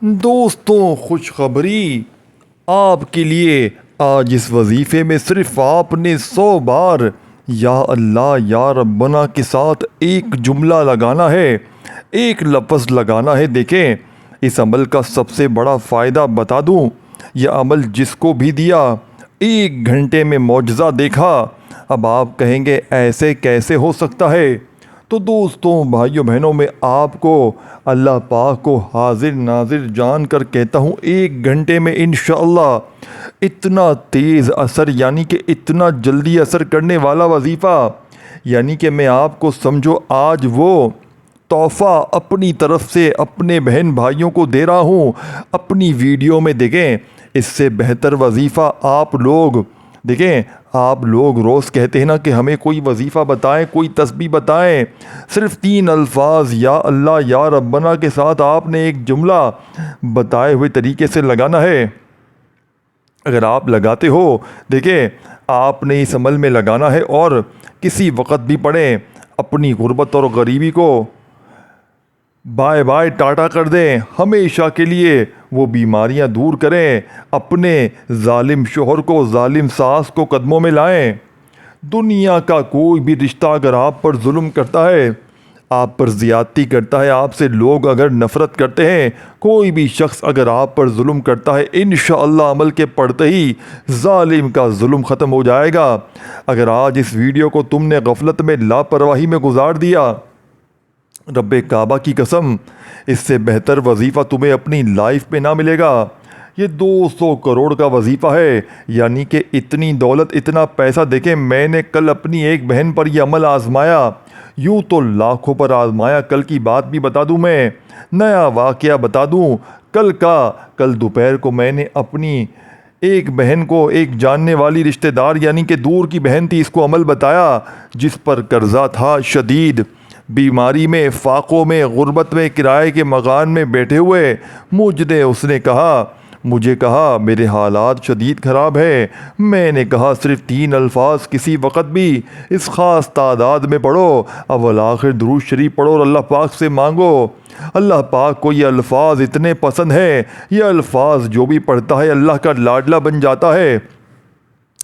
दोस्तों, खुशखबरी आपके लिए। आज इस वजीफ़े में सिर्फ आपने 100 बार या अल्लाह या रब्बना के साथ एक जुमला लगाना है, एक लफ्ज़ लगाना है। देखें, इस अमल का सबसे बड़ा फ़ायदा बता दूं, यह अमल जिसको भी दिया 1 घंटे में मौजज़ा देखा। अब आप कहेंगे ऐसे कैसे हो सकता है? तो दोस्तों, भाइयों बहनों, मैं आपको अल्लाह पाक को हाजिर नाजिर जान कर कहता हूँ, 1 घंटे में इंशाअल्लाह इतना तेज़ असर, यानी कि इतना जल्दी असर करने वाला वजीफ़ा, यानी कि मैं आपको समझो आज वो तोहफ़ा अपनी तरफ से अपने बहन भाइयों को दे रहा हूँ अपनी वीडियो में। देखें, इससे बेहतर वजीफ़ा आप लोग देखें, आप लोग रोज़ कहते हैं ना कि हमें कोई वजीफ़ा बताएं, कोई तस्बीह बताएं। सिर्फ 3 अल्फाज या अल्लाह या रब्बना के साथ आपने एक जुमला बताए हुए तरीके से लगाना है। अगर आप लगाते हो, देखें, आपने इस अमल में लगाना है और किसी वक़्त भी पढ़ें, अपनी गुर्बत और गरीबी को बाय बाय टाटा कर दें हमेशा के लिए। वो बीमारियां दूर करें, अपने जालिम शोहर को, जालिम सास को कदमों में लाएं। दुनिया का कोई भी रिश्ता अगर आप पर जुल्म करता है, आप पर ज़्यादती करता है, आपसे लोग अगर नफ़रत करते हैं, कोई भी शख्स अगर आप पर जुल्म करता है, इंशाअल्लाह अमल के पढ़ते ही जालिम का जुल्म ख़त्म हो जाएगा। अगर आज इस वीडियो को तुमने गफलत में, लापरवाही में गुजार दिया, रब्बे काबा की कसम, इससे बेहतर वजीफ़ा तुम्हें अपनी लाइफ में ना मिलेगा। ये 200 करोड़ का वजीफ़ा है, यानी कि इतनी दौलत, इतना पैसा। देखें, मैंने कल अपनी एक बहन पर यह अमल आजमाया, यूँ तो लाखों पर आजमाया। कल की बात भी बता दूं, मैं नया वाक़या बता दूं। कल दोपहर को मैंने अपनी एक बहन को, एक जानने वाली रिश्तेदार, यानी कि दूर की बहन थी, इसको अमल बताया, जिस पर कर्जा था शदीद, बीमारी में, फाकों में, गुर्बत में, किराए के मकान में बैठे हुए। मुझे कहा मेरे हालात शदीद ख़राब है। मैंने कहा सिर्फ 3 अल्फाज किसी वक़्त भी इस ख़ास तादाद में पढ़ो, अव्वल आखिर दुरूद शरीफ पढ़ो और अल्लाह पाक से मांगो। अल्लाह पाक को ये अल्फाज इतने पसंद हैं, ये अल्फाज जो भी पढ़ता है अल्लाह का लाडला बन जाता है,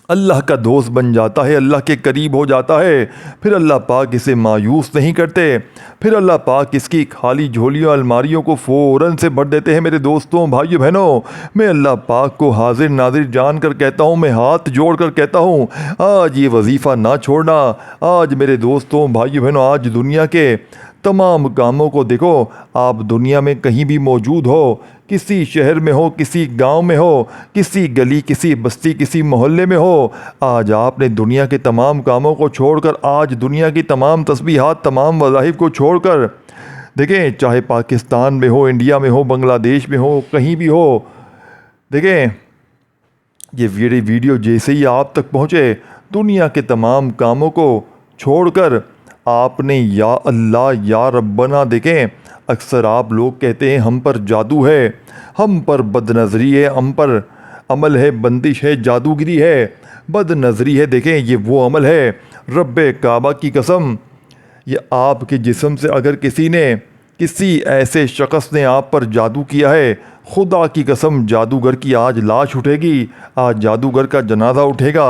अल्लाह का दोस्त बन जाता है, अल्लाह के करीब हो जाता है। फिर अल्लाह पाक इसे मायूस नहीं करते, फिर अल्लाह पाक इसकी खाली झोलियों, अलमारियों को फ़ौरन से भर देते हैं। मेरे दोस्तों, भाइयों बहनों, मैं अल्लाह पाक को हाजिर नाजिर जान कर कहता हूँ, मैं हाथ जोड़ कर कहता हूँ, आज ये वजीफ़ा ना छोड़ना। आज मेरे दोस्तों, भाइयों बहनों, आज दुनिया के तमाम कामों को देखो। आप दुनिया में कहीं भी मौजूद हो, किसी शहर में हो, किसी गांव में हो, किसी गली, किसी बस्ती, किसी मोहल्ले में हो, आज आपने दुनिया के तमाम कामों को छोड़कर, आज दुनिया की तमाम तस्बीहात, तमाम वज़ाइफ को छोड़कर, देखें, चाहे पाकिस्तान में हो, इंडिया में हो, बांग्लादेश में हो, कहीं भी हो, देखें, ये वीडियो जैसे ही आप तक पहुँचे, दुनिया के तमाम कामों को छोड़कर आपने या अल्लाह या रब्बना, देखें, अक्सर आप लोग कहते हैं हम पर जादू है, हम पर बदनज़री है, हम पर अमल है, बंदिश है, जादूगिरी है, बदनज़री है। देखें, ये वो अमल है, रब्बे काबा की कसम, ये आपके जिस्म से अगर किसी ऐसे शख्स ने आप पर जादू किया है, खुदा की कसम, जादूगर की आज लाश उठेगी, आज जादूगर का जनाजा उठेगा,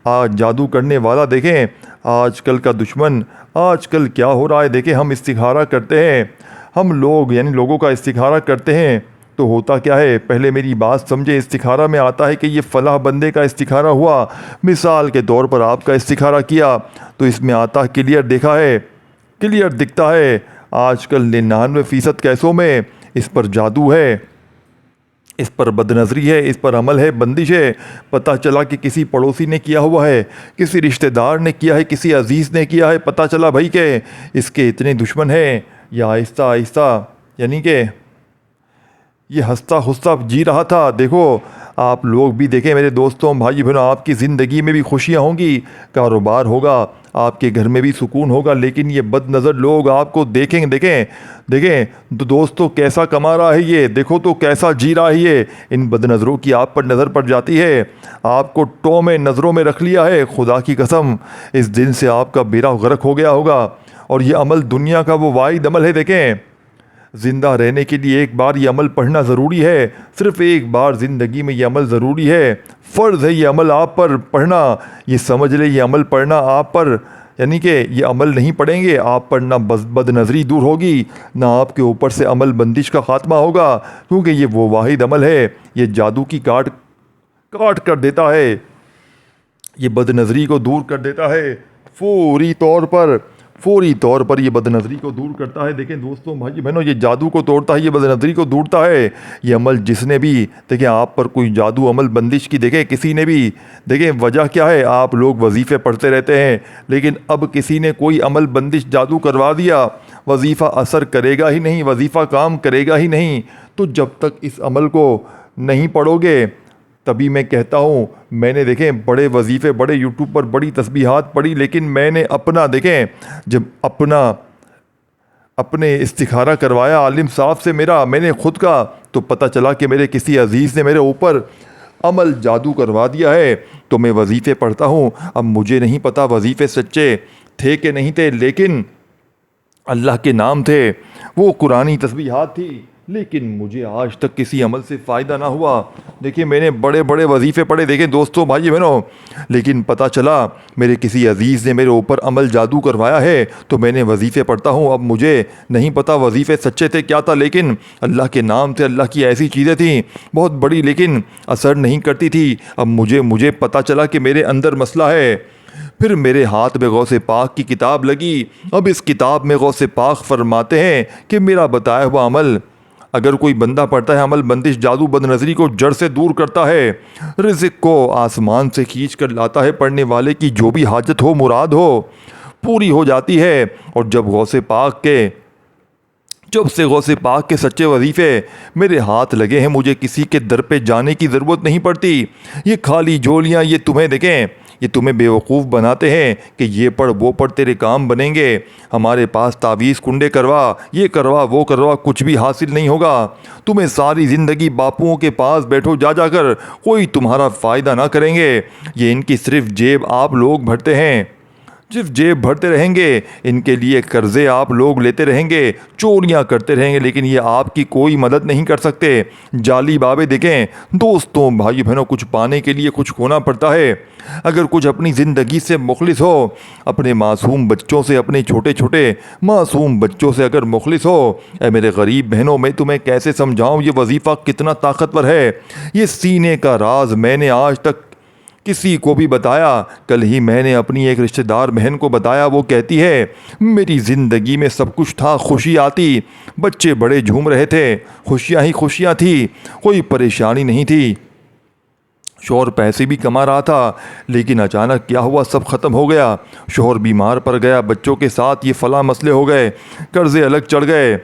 आज जादू करने वाला, देखें, आजकल का दुश्मन, आजकल क्या हो रहा है। देखें, हम इस्तिखारा करते हैं, हम लोग यानी लोगों का इस्तिखारा करते हैं, तो होता क्या है, पहले मेरी बात समझे। इस्तिखारा में आता है कि ये फ़लाह बंदे का इस्तिखारा हुआ, मिसाल के तौर पर आपका इस्तिखारा किया, तो इसमें आता क्लियर दिखता है आजकल 99% केसों में इस पर जादू है, इस पर बदनज़री है, इस पर अमल है, बंदिश है। पता चला कि किसी पड़ोसी ने किया हुआ है, किसी रिश्तेदार ने किया है, किसी अजीज़ ने किया है, पता चला भाई के इसके इतने दुश्मन हैं। या आहिस्ता आहिस्ता, यानी कि ये हंसता खुस्ता जी रहा था। देखो, आप लोग भी देखें मेरे दोस्तों, भाई बहनों, आपकी ज़िंदगी में भी खुशियाँ होंगी, कारोबार होगा, आपके घर में भी सुकून होगा, लेकिन ये बदनज़र लोग आपको देखें तो दोस्तों कैसा कमा रहा है ये, देखो तो कैसा जी रहा है ये। इन बदनज़रों की आप पर नज़र पड़ जाती है, आपको टो में नज़रों में रख लिया है। खुदा की कसम, इस दिन से आपका बेड़ा गर्क हो गया होगा। और ये अमल दुनिया का वो वाहिद अमल है, देखें, ज़िंदा रहने के लिए एक बार ये अमल पढ़ना ज़रूरी है, सिर्फ़ एक बार ज़िंदगी में ये अमल ज़रूरी है। फ़र्ज़ है ये अमल आप पर पढ़ना। ये समझ ले ये अमल पढ़ना आप पर, यानी कि ये अमल नहीं पढ़ेंगे आप पर ना बदनज़री दूर होगी, ना आपके ऊपर से अमल बंदिश का ख़ात्मा होगा, क्योंकि ये वो वाहिद अमल है, ये जादू की काट काट कर देता है, ये बदनज़री को दूर कर देता है। फौरी तौर पर ये बदनज़री को दूर करता है। देखें दोस्तों भाई बहनों, ये जादू को तोड़ता है, ये बदनज़री को दूरता है। ये अमल जिसने भी, देखें आप पर कोई जादू अमल बंदिश की, देखें किसी ने भी, देखें वजह क्या है, आप लोग वजीफ़े पढ़ते रहते हैं, लेकिन अब किसी ने कोई अमल बंदिश जादू करवा दिया, वजीफ़ा असर करेगा ही नहीं, वजीफ़ा काम करेगा ही नहीं। तो जब तक इस अमल को नहीं पढ़ोगे, तभी मैं कहता हूँ, मैंने देखें बड़े वजीफ़े, बड़े यूट्यूब पर बड़ी तस्बीहात पढ़ी, लेकिन मैंने अपना देखें जब अपने इस्तिखारा करवाया आलिम साहब से मेरा, मैंने ख़ुद का, तो पता चला कि मेरे किसी अजीज़ ने मेरे ऊपर अमल जादू करवा दिया है। तो मैं वजीफ़े पढ़ता हूँ, अब मुझे नहीं पता वजीफ़े सच्चे थे कि नहीं थे, लेकिन अल्लाह के नाम थे, वो कुरानी तस्बीहात थी, लेकिन मुझे आज तक किसी अमल से फ़ायदा ना हुआ। देखिए मैंने बड़े बड़े वजीफ़े पढ़े, देखें दोस्तों भाई बहनों, लेकिन पता चला मेरे किसी अजीज़ ने मेरे ऊपर अमल जादू करवाया है। तो मैंने वजीफ़े पढ़ता हूँ, अब मुझे नहीं पता वजीफ़े सच्चे थे क्या था, लेकिन अल्लाह के नाम थे, अल्लाह की ऐसी चीज़ें थी बहुत बड़ी, लेकिन असर नहीं करती थी। अब मुझे पता चला कि मेरे अंदर मसला है। फिर मेरे हाथ में गौसे पाक की किताब लगी। अब इस किताब में गौसे पाक फरमाते हैं कि मेरा बताया हुआ अमल अगर कोई बंदा पढ़ता है, अमल बंदिश जादू बदनज़री को जड़ से दूर करता है, रिज़्क़ को आसमान से खींच कर लाता है, पढ़ने वाले की जो भी हाजत हो, मुराद हो, पूरी हो जाती है। और जब से गौसे पाक के सच्चे वजीफ़े मेरे हाथ लगे हैं, मुझे किसी के दर पे जाने की ज़रूरत नहीं पड़ती। ये खाली झोलियाँ ये तुम्हें देखें, ये तुम्हें बेवकूफ़ बनाते हैं कि ये पढ़ वो पढ़ तेरे काम बनेंगे, हमारे पास तावीज़ कुंडे करवा, ये करवा वो करवा, कुछ भी हासिल नहीं होगा। तुम्हें सारी ज़िंदगी बापुओं के पास बैठो जा जाकर, कोई तुम्हारा फ़ायदा ना करेंगे। ये इनकी सिर्फ जेब आप लोग भरते हैं, सिर्फ जेब भरते रहेंगे, इनके लिए कर्ज़े आप लोग लेते रहेंगे, चोरियां करते रहेंगे, लेकिन ये आपकी कोई मदद नहीं कर सकते। जाली बाबे देखें दोस्तों भाई बहनों, कुछ पाने के लिए कुछ खोना पड़ता है। अगर कुछ अपनी ज़िंदगी से मुखलिस हो, अपने मासूम बच्चों से, अपने छोटे छोटे मासूम बच्चों से अगर मुखलिस हो, ऐ मेरे गरीब बहनों, मैं तुम्हें कैसे समझाऊं ये वजीफ़ा कितना ताकतवर है। ये सीने का राज मैंने आज तक किसी को भी बताया। कल ही मैंने अपनी एक रिश्तेदार बहन को बताया, वो कहती है मेरी ज़िंदगी में सब कुछ था, खुशी आती, बच्चे बड़े झूम रहे थे, खुशियाँ ही खुशियाँ थी, कोई परेशानी नहीं थी, शोहर पैसे भी कमा रहा था, लेकिन अचानक क्या हुआ, सब ख़त्म हो गया। शोहर बीमार पड़ गया, बच्चों के साथ ये फ़लाँ मसले हो गए, कर्ज़े अलग चढ़ गए,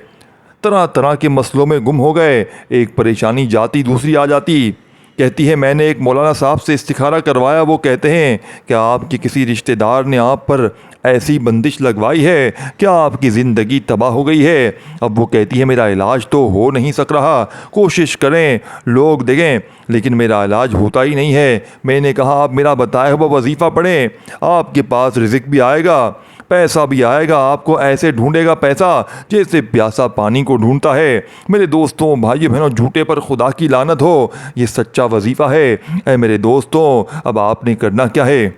तरह तरह के मसलों में गुम हो गए, एक परेशानी जाती दूसरी आ जाती। कहती है मैंने एक मौलाना साहब से इस्तिखारा करवाया, वो कहते हैं कि आपके किसी रिश्तेदार ने आप पर ऐसी बंदिश लगवाई है कि आपकी ज़िंदगी तबाह हो गई है। अब वो कहती है मेरा इलाज तो हो नहीं सक रहा, कोशिश करें लोग देखें, लेकिन मेरा इलाज होता ही नहीं है। मैंने कहा आप मेरा बताया हुआ वजीफ़ा पढ़ें, आपके पास रिज़्क़ भी आएगा, पैसा भी आएगा, आपको ऐसे ढूंढेगा पैसा जैसे प्यासा पानी को ढूंढता है। मेरे दोस्तों भाई बहनों, झूठे पर खुदा की लानत हो, ये सच्चा वजीफ़ा है। ऐ मेरे दोस्तों, अब आपने करना क्या है,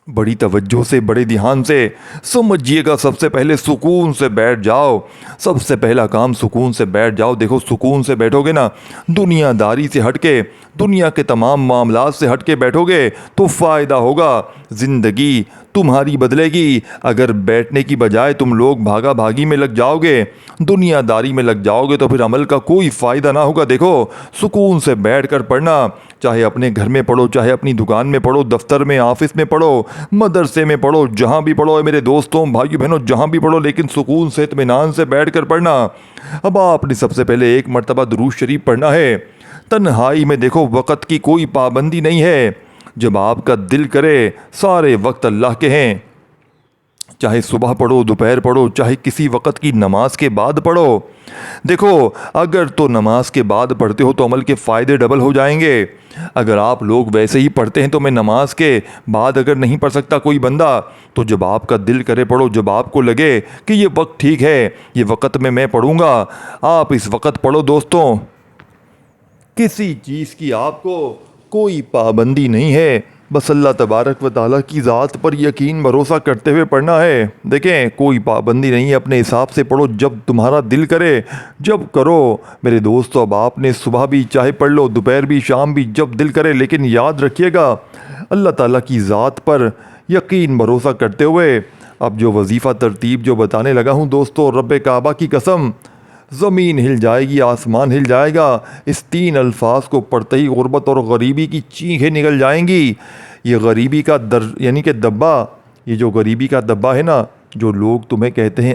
बड़ी तवज्जो से, बड़े ध्यान से समझिएगा। सबसे पहले सुकून से बैठ जाओ, सबसे पहला काम सुकून से बैठ जाओ। देखो सुकून से बैठोगे ना, दुनियादारी से हटके, दुनिया के तमाम मामलात से हटके बैठोगे तो फ़ायदा होगा, ज़िंदगी तुम्हारी बदलेगी। अगर बैठने की बजाय तुम लोग भागा भागी में लग जाओगे, दुनियादारी में लग जाओगे, तो फिर अमल का कोई फ़ायदा ना होगा। देखो सुकून से बैठ कर पढ़ना, चाहे अपने घर में पढ़ो, चाहे अपनी दुकान में पढ़ो, दफ्तर में, ऑफिस में पढ़ो, मदरसे में पढ़ो, जहाँ भी पढ़ो मेरे दोस्तों भाई बहनों, जहाँ भी पढ़ो, लेकिन सुकून से इत्मीनान से बैठ कर पढ़ना। अब आपने सबसे पहले एक मरतबा दुरूद शरीफ पढ़ना है, तन्हाई में। देखो वक़्त की कोई पाबंदी नहीं है, जब आपका दिल करे सारे वक्त अल्लाह के हैं, चाहे सुबह पढ़ो, दोपहर पढ़ो, चाहे किसी वक़्त की नमाज के बाद पढ़ो, देखो, अगर तो नमाज के बाद पढ़ते हो तो अमल के फ़ायदे डबल हो जाएंगे। अगर आप लोग वैसे ही पढ़ते हैं तो मैं नमाज के बाद अगर नहीं पढ़ सकता कोई बंदा, तो जब आपका दिल करे पढ़ो, जब आपको लगे कि ये वक्त ठीक है, ये वक्त में मैं पढ़ूंगा, आप इस वक्त पढ़ो दोस्तों। किसी चीज़ की आपको कोई पाबंदी नहीं है, बस अल्लाह तबारक व ताला की ज़ात पर यकीन भरोसा करते हुए पढ़ना है। देखें, कोई पाबंदी नहीं है, अपने हिसाब से पढ़ो, जब तुम्हारा दिल करे जब करो। मेरे दोस्तों, अब आपने सुबह भी चाहे पढ़ लो, दोपहर भी, शाम भी, जब दिल करे, लेकिन याद रखिएगा अल्लाह ताला की ज़ात पर यकीन भरोसा करते हुए। अब जो वजीफ़ा तरतीब जो बताने लगा हूँ दोस्तों, रब्बे काबा की कसम, ज़मीन हिल जाएगी, आसमान हिल जाएगा। इस 3 अल्फाज को पढ़ते ही गुर्बत और गरीबी की चीखें निकल जाएंगी। ये गरीबी का दर यानी कि दब्बा, ये जो गरीबी का दब्बा है ना, जो लोग तुम्हें कहते हैं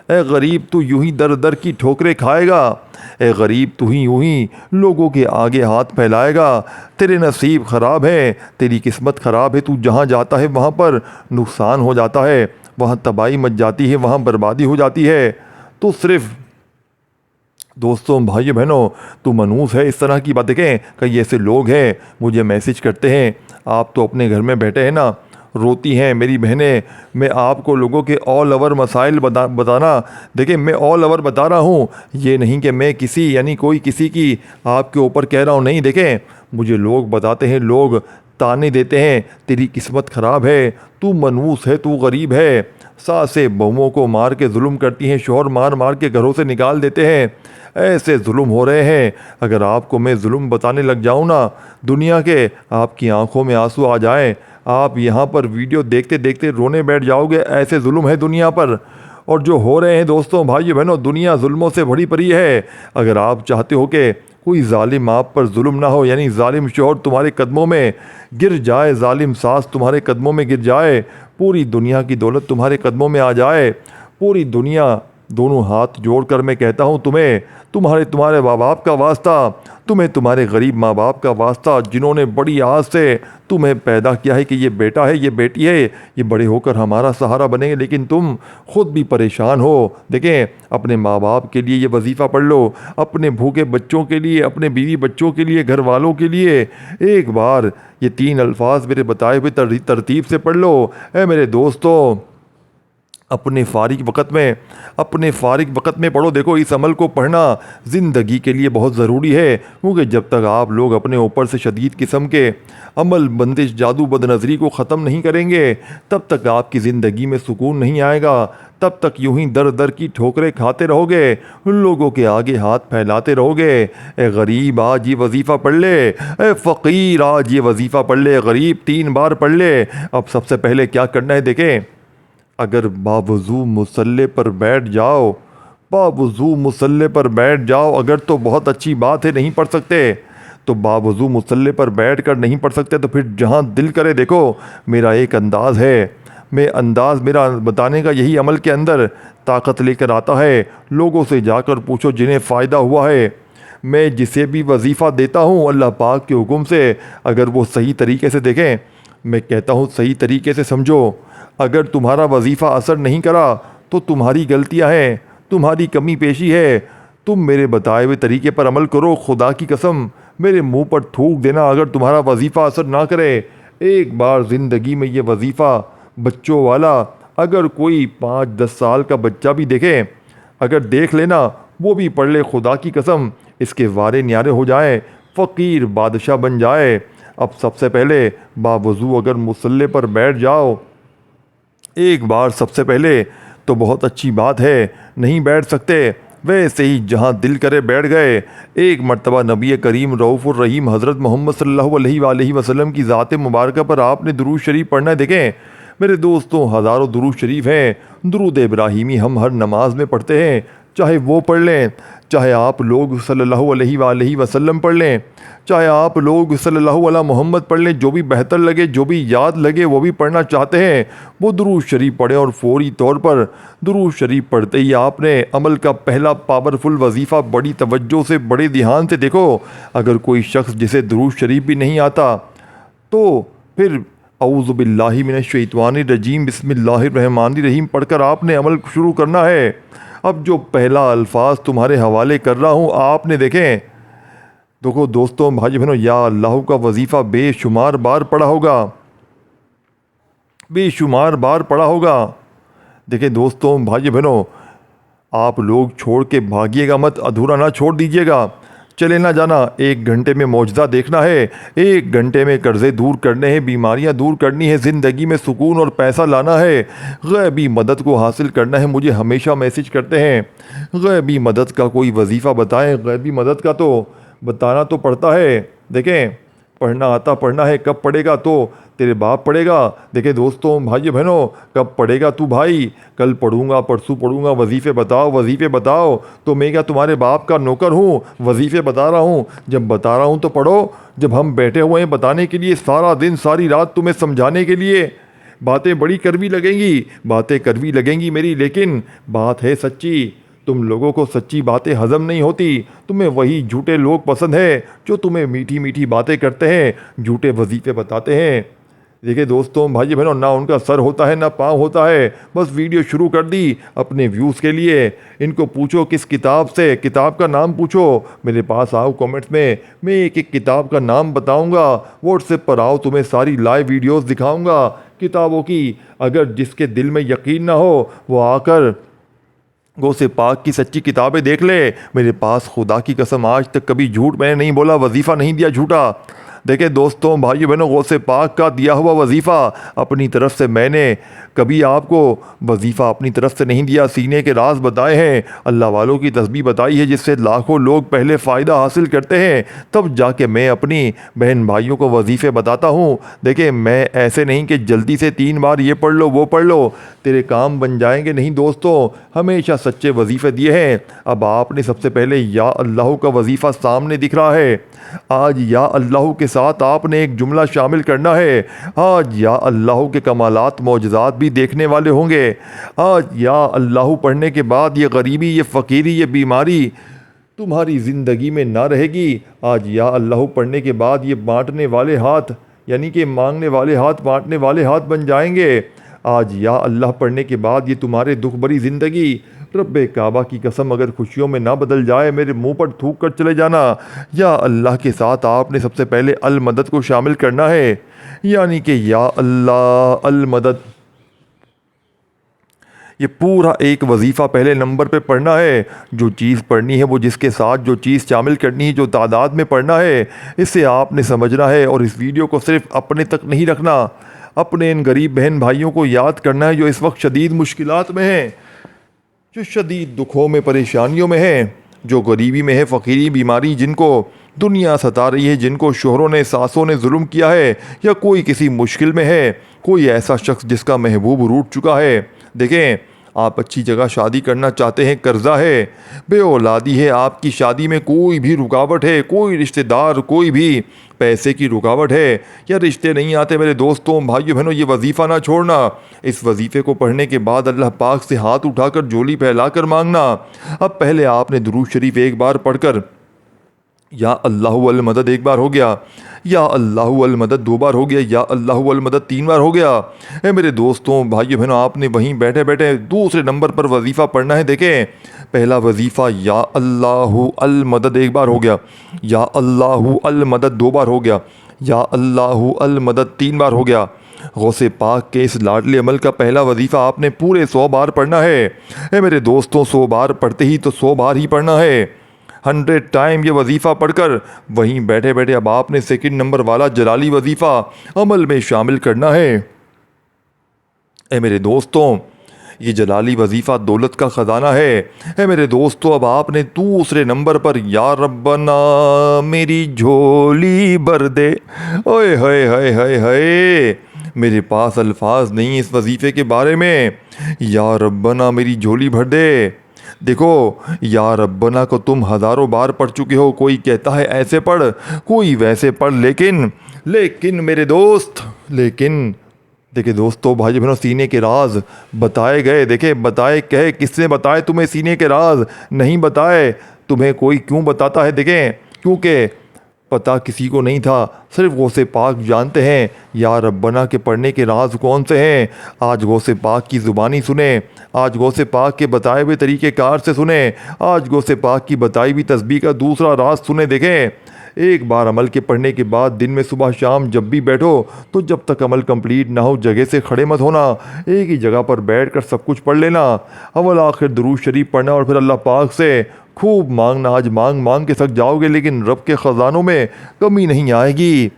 ए गरीब तू यूं ही दर दर की ठोकरें खाएगा, ए गरीब तू ही यूं ही लोगों के आगे हाथ फैलाएगा, तेरे नसीब ख़राब है, तेरी किस्मत ख़राब है, तू जहाँ जाता है वहाँ पर नुकसान हो जाता है, वहाँ तबाही मच जाती है, वहाँ बर्बादी हो जाती है। तो सिर्फ़ दोस्तों, भाइयों बहनों, तो मनूस है इस तरह की बात। देखें, कई ऐसे लोग हैं मुझे मैसेज करते हैं, आप तो अपने घर में बैठे हैं ना, रोती हैं मेरी बहनें, मैं आपको लोगों के ऑल ओवर मसाइल बताना। देखिए, मैं ऑल ओवर बता रहा हूँ, ये नहीं कि मैं किसी यानी कोई किसी की आपके ऊपर कह रहा हूँ, नहीं। देखें, मुझे लोग बताते हैं, लोग ताने देते हैं, तेरी किस्मत ख़राब है, तू मनूस है, तू गरीब है। सासें बहुओं को मार के जुल्म करती हैं, शौहर मार मार के घरों से निकाल देते हैं, ऐसे जुल्म हो रहे हैं। अगर आपको मैं जुल्म बताने लग जाऊं ना दुनिया के, आपकी आंखों में आंसू आ जाएं, आप यहाँ पर वीडियो देखते देखते रोने बैठ जाओगे, ऐसे जुल्म है दुनिया पर। और जो हो रहे हैं दोस्तों, भाइयों बहनों, दुनिया जुल्मों से भरी पड़ी है। अगर आप चाहते हो कि कोई जालिम आप पर जुल्म ना हो, यानी जालिम शौहर तुम्हारे कदमों में गिर जाए, जालिम सास तुम्हारे कदमों में गिर जाए, पूरी दुनिया की दौलत तुम्हारे कदमों में आ जाए, पूरी दुनिया, दोनों हाथ जोड़कर मैं कहता हूँ तुम्हें, तुम्हारे माँ बाप का वास्ता, तुम्हें तुम्हारे गरीब माँ बाप का वास्ता, जिन्होंने बड़ी आस से तुम्हें पैदा किया है कि ये बेटा है, ये बेटी है, ये बड़े होकर हमारा सहारा बनेंगे, लेकिन तुम खुद भी परेशान हो। देखें, अपने माँ बाप के लिए ये वजीफ़ा पढ़ लो, अपने भूखे बच्चों के लिए, अपने बीवी बच्चों के लिए, घर वालों के लिए एक बार ये 3 अल्फाज मेरे बताए हुए तरतीब से पढ़ लो। ए मेरे दोस्तों, अपने फ़ारिग वक़्त में पढ़ो। देखो, इस अमल को पढ़ना ज़िंदगी के लिए बहुत ज़रूरी है, क्योंकि जब तक आप लोग अपने ऊपर से शदीद किस्म के अमल, बंदिश, जादू, बदनज़री को ख़त्म नहीं करेंगे, तब तक आपकी ज़िंदगी में सुकून नहीं आएगा। तब तक यूं ही दर दर की ठोकरें खाते रहोगे, उन लोगों के आगे हाथ फैलाते रहोगे। ए गरीब, आज ये वजीफ़ा पढ़ ले, ए फ़कीर, आज ये वजीफ़ा पढ़ ले, गरीब 3 बार पढ़ ले। अब सबसे पहले क्या करना है, देखें, अगर बावजू मुसल्ले पर बैठ जाओ, अगर तो बहुत अच्छी बात है, नहीं पढ़ सकते तो बावजू मुसल्ले पर बैठ कर नहीं पढ़ सकते, तो फिर जहाँ दिल करे। देखो, मेरा एक अंदाज़ है, मेरा बताने का यही अमल के अंदर ताकत लेकर आता है। लोगों से जाकर पूछो जिन्हें फ़ायदा हुआ है। मैं जिसे भी वजीफ़ा देता हूँ अल्लाह पाक के हुक्म से, अगर वो सही तरीके से देखें, मैं कहता हूँ सही तरीके से समझो, अगर तुम्हारा वजीफ़ा असर नहीं करा तो तुम्हारी गलतियां हैं, तुम्हारी कमी पेशी है। तुम मेरे बताए हुए तरीके पर अमल करो, खुदा की कसम मेरे मुंह पर थूक देना अगर तुम्हारा वजीफ़ा असर ना करे। एक बार ज़िंदगी में ये वजीफ़ा बच्चों वाला, अगर कोई 5-10 साल का बच्चा भी देखे, अगर देख लेना, वो भी पढ़ ले, खुदा की कसम इसके वारे न्यारे हो जाए, फ़कीर बादशाह बन जाए। अब सबसे पहले बावजू अगर मुसल्ले पर बैठ जाओ एक बार, सबसे पहले तो बहुत अच्छी बात है, नहीं बैठ सकते वैसे ही जहाँ दिल करे बैठ गए। एक मर्तबा नबी करीम रऊफ़ुर रहीम हज़रत मोहम्मद सल्लल्लाहु अलैहि वसल्लम की ज़ात मुबारक पर आपने दुरूद शरीफ पढ़ना है। देखें मेरे दोस्तों, हज़ारों दुरूद शरीफ हैं, दुरूद इब्राहिमी हम हर नमाज में पढ़ते हैं, चाहे वो पढ़ लें, चाहे आप लोग सल्लल्लाहु अलैहि वसल्लम पढ़ लें, चाहे आप लोग सल्लल्लाहु अला मोहम्मद पढ़ लें, जो भी बेहतर लगे, जो भी याद लगे, वो भी पढ़ना चाहते हैं वो दुरूद शरीफ पढ़ें। और फौरी तौर पर दुरूद शरीफ पढ़ते ही आपने अमल का पहला पावरफुल वजीफ़ा बड़ी तवज्जो से, बड़े ध्यान से देखो। अगर कोई शख्स जिसे दुरूद शरीफ भी नहीं आता तो फिर औज़ु बिल्लाहि मिनश शैतानिर रजीम बिस्मिल्लाहिर रहमानिर रहीम पढ़कर आपने अमल शुरू करना है। अब जो पहला अल्फाज तुम्हारे हवाले कर रहा हूँ आपने देखें, देखो दोस्तों भाई बहनों, या अल्लाह का वजीफ़ा बेशुमार बार पढ़ा होगा, बेशुमार बार पढ़ा होगा। देखिए दोस्तों भाई बहनों, आप लोग छोड़ के भागिएगा मत, अधूरा ना छोड़ दीजिएगा। चले ना जाना, 1 घंटे में मौजज़ा देखना है, 1 घंटे में कर्ज़े दूर करने हैं, बीमारियां दूर करनी है, ज़िंदगी में सुकून और पैसा लाना है, गैबी मदद को हासिल करना है। मुझे हमेशा मैसेज करते हैं, गैबी मदद का कोई वजीफ़ा बताएं। गैबी मदद का तो बताना तो पड़ता है। देखें, पढ़ना आता पढ़ना है, कब पढ़ेगा तो तेरे बाप पढ़ेगा। देखे दोस्तों भाई बहनों, कब पढ़ेगा तू भाई, कल पढ़ूंगा परसों पढ़ूंगा, वजीफ़े बताओ वजीफ़े बताओ। तो मैं क्या तुम्हारे बाप का नौकर हूँ, वजीफ़े बता रहा हूँ? जब बता रहा हूँ तो पढ़ो। जब हम बैठे हुए हैं बताने के लिए, सारा दिन सारी रात तुम्हें समझाने के लिए, बातें बड़ी कड़वी लगेंगी, बातें कड़वी लगेंगी मेरी, लेकिन बात है सच्ची। तुम लोगों को सच्ची बातें हजम नहीं होती, तुम्हें वही झूठे लोग पसंद है जो तुम्हें मीठी मीठी बातें करते हैं, झूठे वजीफ़े बताते हैं। देखिए दोस्तों भाई बहनों, ना उनका सर होता है ना पाँव होता है, बस वीडियो शुरू कर दी अपने व्यूज़ के लिए। इनको पूछो किस किताब से, किताब का नाम पूछो, मेरे पास आओ कमेंट्स में, मैं एक एक किताब का नाम बताऊंगा। व्हाट्सएप पर आओ, तुम्हें सारी लाइव वीडियोस दिखाऊंगा किताबों की। अगर जिसके दिल में यकीन ना हो वो आकर गौसे पाक की सच्ची किताबें देख ले। मेरे पास खुदा की कसम आज तक कभी झूठ मैंने नहीं बोला, वजीफ़ा नहीं दिया झूठा। देखिए दोस्तों भाइयों बहनों, गौसे पाक का दिया हुआ वजीफ़ा अपनी तरफ से मैंने कभी आपको वजीफ़ा अपनी तरफ से नहीं दिया। सीने के राज बताए हैं, अल्लाह वालों की तस्बीह बताई है, जिससे लाखों लोग पहले फ़ायदा हासिल करते हैं, तब जाके मैं अपनी बहन भाइयों को वजीफ़े बताता हूँ। देखिए मैं ऐसे नहीं कि जल्दी से 3 बार ये पढ़ लो वो पढ़ लो तेरे काम बन जाएंगे, नहीं दोस्तों, हमेशा सच्चे वजीफ़े दिए हैं। अब आपने सबसे पहले या अल्लाह का वजीफ़ा सामने दिख रहा है, आज या अल्लाह के साथ आपने एक जुमला शामिल करना है। आज या अल्लाह के कमालात मौजज़ात भी देखने वाले होंगे। आज या अल्लाह पढ़ने के बाद ये गरीबी, ये फ़कीरी, ये बीमारी तुम्हारी ज़िंदगी में ना रहेगी। आज या अल्लाह पढ़ने के बाद ये बांटने वाले हाथ, यानी कि मांगने वाले हाथ बांटने वाले हाथ बन जाएंगे। आज या अल्लाह पढ़ने के बाद ये तुम्हारे दुख भरी ज़िंदगी, रब्बे काबा की कसम, अगर खुशियों में ना बदल जाए, मेरे मुंह पर थूक कर चले जाना। या अल्लाह के साथ आपने सबसे पहले अल मदद को शामिल करना है, यानी कि या अल्लाह अल मदद। ये पूरा एक वजीफ़ा पहले नंबर पे पढ़ना है। जो चीज़ पढ़नी है वो जिसके साथ जो चीज़ शामिल करनी है, जो तादाद में पढ़ना है, इसे आपने समझना है। और इस वीडियो को सिर्फ अपने तक नहीं रखना, अपने इन गरीब बहन भाइयों को याद करना है जो इस वक्त शदीद मुश्किलात में हैं, जो शदीद दुखों में परेशानियों में हैं, जो गरीबी में है, फ़कीरी, बीमारी, जिनको दुनिया सता रही है, जिनको शोहरों ने सासों ने जुल्म किया है, या कोई किसी मुश्किल में है, कोई ऐसा शख्स जिसका महबूब रूठ चुका है। देखें, आप अच्छी जगह शादी करना चाहते हैं, कर्जा है, बे औलादी है, आपकी शादी में कोई भी रुकावट है, कोई रिश्तेदार, कोई भी पैसे की रुकावट है, या रिश्ते नहीं आते, मेरे दोस्तों भाइयों बहनों, ये वजीफ़ा ना छोड़ना। इस वजीफ़े को पढ़ने के बाद अल्लाह पाक से हाथ उठाकर झोली फैलाकर मांगना। अब पहले आपने दुरूद शरीफ एक बार पढ़कर या अल्लाह अल मदद एक बार हो गया, या अल्लाह अल मदद 2 बार हो गया, या अल्लाह अल मदद 3 बार हो गया। मेरे दोस्तों भाइयों बहनों, आपने वहीं बैठे बैठे दूसरे नंबर पर वजीफ़ा पढ़ना है। देखें, पहला वजीफ़ा या अल्लाह अल मदद 1 बार हो गया, या अल्लाह अल मदद 2 बार हो गया, या अल्लाह अल मदद 3 बार हो गया। गौसे पाक के इस लाडले अमल का पहला वजीफ़ा आपने पूरे 100 बार पढ़ना है। मेरे दोस्तों, 100 बार पढ़ते ही तो 100 बार ही पढ़ना है। 100 टाइम ये वजीफ़ा पढ़कर वहीं बैठे बैठे अब आपने सेकंड नंबर वाला जलाली वजीफ़ा अमल में शामिल करना है। मेरे दोस्तों, ये जलाली वजीफ़ा दौलत का ख़जाना है। मेरे दोस्तों, अब आपने दूसरे नंबर पर या रब्बना मेरी झोली भर दे। ओए हाय हाय हाय हाय, मेरे पास अल्फाज नहीं इस वजीफ़े के बारे में। या रब्बना मेरी झोली भर दे। देखो, या रब्बना को तुम हज़ारों बार पढ़ चुके हो। कोई कहता है ऐसे पढ़, कोई वैसे पढ़, लेकिन मेरे दोस्त, लेकिन देखिए दोस्तों भाई बहनों, सीने के राज बताए गए। देखे, बताए कहे किसने बताए तुम्हें सीने के राज? नहीं बताए। तुम्हें कोई क्यों बताता है? देखें, क्योंकि पता किसी को नहीं था, सिर्फ गौसे पाक जानते हैं या रब्बना के पढ़ने के राज कौन से हैं। आज गौसे पाक की ज़ुबानी सुने, आज गौसे पाक के बताए हुए तरीक़े कार से सुने, आज गौसे पाक की बताई हुई तस्बीह का दूसरा राज सुने। देखें, एक बार अमल के पढ़ने के बाद दिन में सुबह शाम जब भी बैठो तो जब तक अमल कंप्लीट ना हो जगह से खड़े मत होना, एक ही जगह पर बैठ कर सब कुछ पढ़ लेना। अव्वल आखिर दुरूद शरीफ पढ़ना और फिर अल्लाह पाक से खूब मांगना। आज मांग मांग के थक जाओगे लेकिन रब के ख़ज़ानों में कमी नहीं आएगी,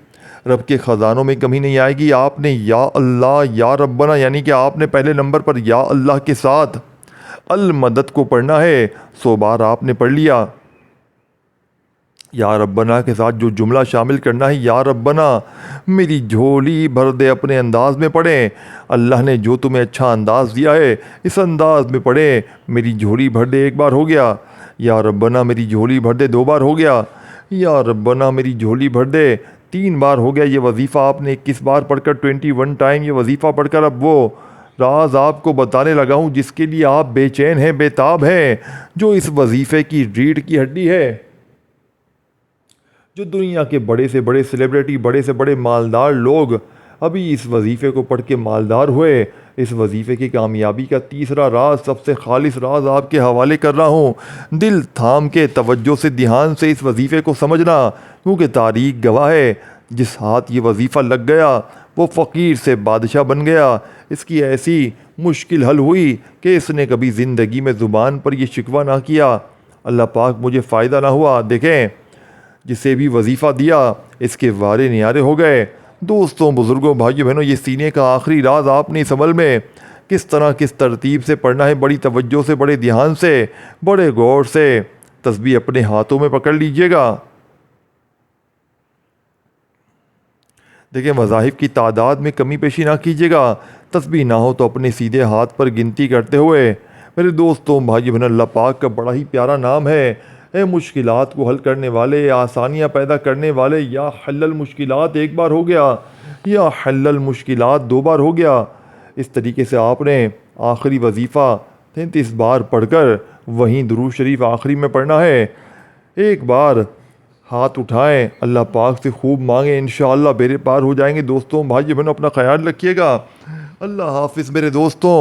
रब के ख़ज़ानों में कमी नहीं आएगी। आपने या अल्लाह या रब्बना यानी कि आपने पहले नंबर पर या अल्लाह के साथ अल मदद को पढ़ना है। 100 बार आपने पढ़ लिया। या रब्बना के साथ जो जुमला शामिल करना है, या रब्बना मेरी झोली भर दे, अपने अंदाज में पढ़ें। अल्लाह ने जो तुम्हें अच्छा अंदाज़ दिया है इस अंदाज में पढ़ें। मेरी झोली भर दे 1 बार हो गया, या रब्बना मेरी झोली भर दे 2 बार हो गया, या रब्बना मेरी झोली भर दे 3 बार हो गया। ये वजीफ़ा आपने 21 बार पढ़कर 21 टाइम ये वजीफ़ा पढ़कर अब वो राज आपको बताने लगा हूँ जिसके लिए आप बेचैन हैं, बेताब हैं, जो इस वजीफ़े की रीढ़ की हड्डी है, जो दुनिया के बड़े से बड़े सेलिब्रिटी, बड़े से बड़े मालदार लोग अभी इस वजीफ़े को पढ़ के मालदार हुए। इस वजीफ़े की कामयाबी का तीसरा राज, सबसे खालिस राज आपके हवाले कर रहा हूँ। दिल थाम के तवज्जो से ध्यान से इस वजीफ़े को समझना, क्योंकि तारीख़ गवाह है जिस हाथ ये वजीफ़ा लग गया वो फ़कीर से बादशाह बन गया। इसकी ऐसी मुश्किल हल हुई कि इसने कभी ज़िंदगी में ज़ुबान पर यह शिकवा ना किया, अल्लाह पाक मुझे फ़ायदा ना हुआ। देखें, जिसे भी वजीफ़ा दिया इसके वारे नियारे हो गए। दोस्तों, बुज़ुर्गों, भाइयों बहनों, ये सीने का आखिरी राज आपने इस अमल में किस तरह किस तरतीब से पढ़ना है, बड़ी तवज्जो से, बड़े ध्यान से, बड़े गौर से तस्बीह अपने हाथों में पकड़ लीजिएगा। देखिए, मज़ाहिब की तादाद में कमी पेशी ना कीजिएगा। तस्बीह ना हो तो अपने सीधे हाथ पर गिनती करते हुए। मेरे दोस्तों, भाइयों बहनों, अल्लाह पाक का बड़ा ही प्यारा नाम है। मुश्किलात को हल करने वाले, आसानियाँ पैदा करने वाले। या हल्लल मुश्किलात 1 बार हो गया, या हल्लल मुश्किलात 2 बार हो गया। इस तरीके से आपने आखिरी वजीफ़ा 33 बार पढ़कर वहीं दुरूद शरीफ आखिरी में पढ़ना है। एक बार हाथ उठाएं, अल्लाह पाक से खूब मांगें, इंशाअल्लाह बेरे पार हो जाएंगे। दोस्तों, भाइयों बहनों, अपना ख्याल रखिएगा। अल्लाह हाफिज़ मेरे दोस्तों।